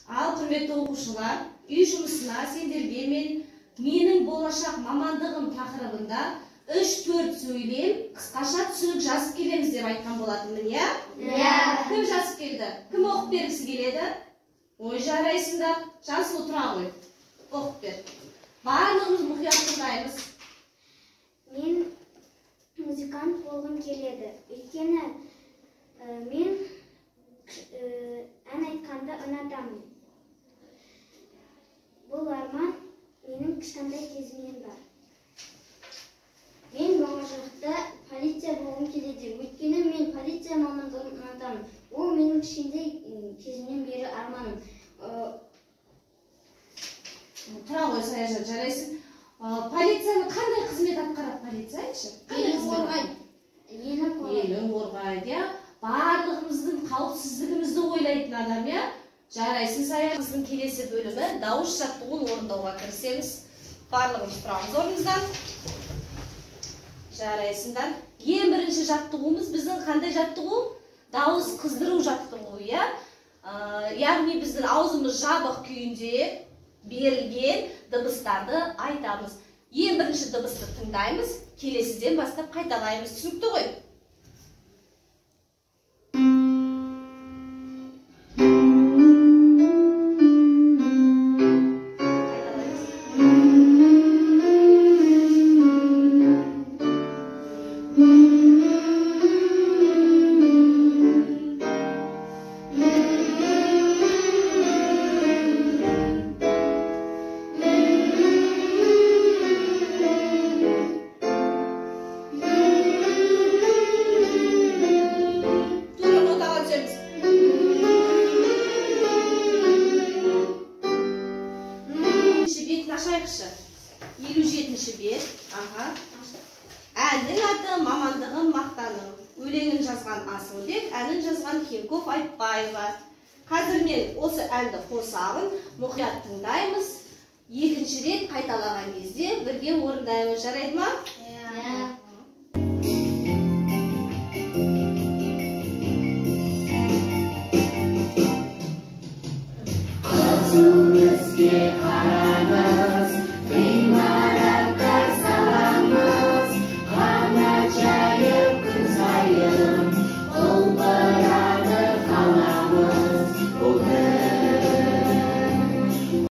Ал құрметті оқушылар, үй жұмысына сендерге менің болашақ мамандығым тақырыбында 3-4 сөйлем қысқаша түсінік жазып келеміз деп айтқан болатынмын, иә? Кім жазып келді? Кім оқып бергісі келеді? Ой, жарайсыңдар, жасы отыра ғой. Оқып бер. Барлығымыз мұқият тыңдаймыз. Мен музыкант болғым келеді. Өйткені мен ән айтқанды ұнатамын. Бұл арман менің кішкентай кезімнен бар. Мен болашақта полиция болғым келеді. Өйткені мен полиция мамандығын ұнатамын. Ол менің кішкентай кезімнен бері арманым. Тұра ғой, Саяжан, жарайсың. Полицияны қандай қызмет атқарады полиция, айтшы? Елін қорғайды. Елін қорғайды, иә? Барлығымыздың қауіпсіздігімізді ойлайтын адам, иә? Жарайсың, Саяжан. Келесі бөлімі дауыс жаттығуын орындауға кірісеміз. Барлығымыз тұрамыз орнымыздан. Жарайсыңдар. Ең бірінші жаттығуымыз біздің қандай жаттығу? Дауыс қыздыру жаттығуы, иә? Яғни біздің аузымыз жабық күйінде берілген дыбыстарды айтамыз. Ең бірінші дыбысты тыңдаймыз, келесіден бастап қайталаймыз. Түсінікті ғой? Әннің аты мамандығым мақтаным. Өлеңін жазған Асылбек, әнін жазған Хенков Айтбаева. Қазір мен осы әнді қосамын, мұқият тыңдаймыз. Екінші рет қайталаған кезде бірге орындаймыз. Жарайды ма? Атуымызге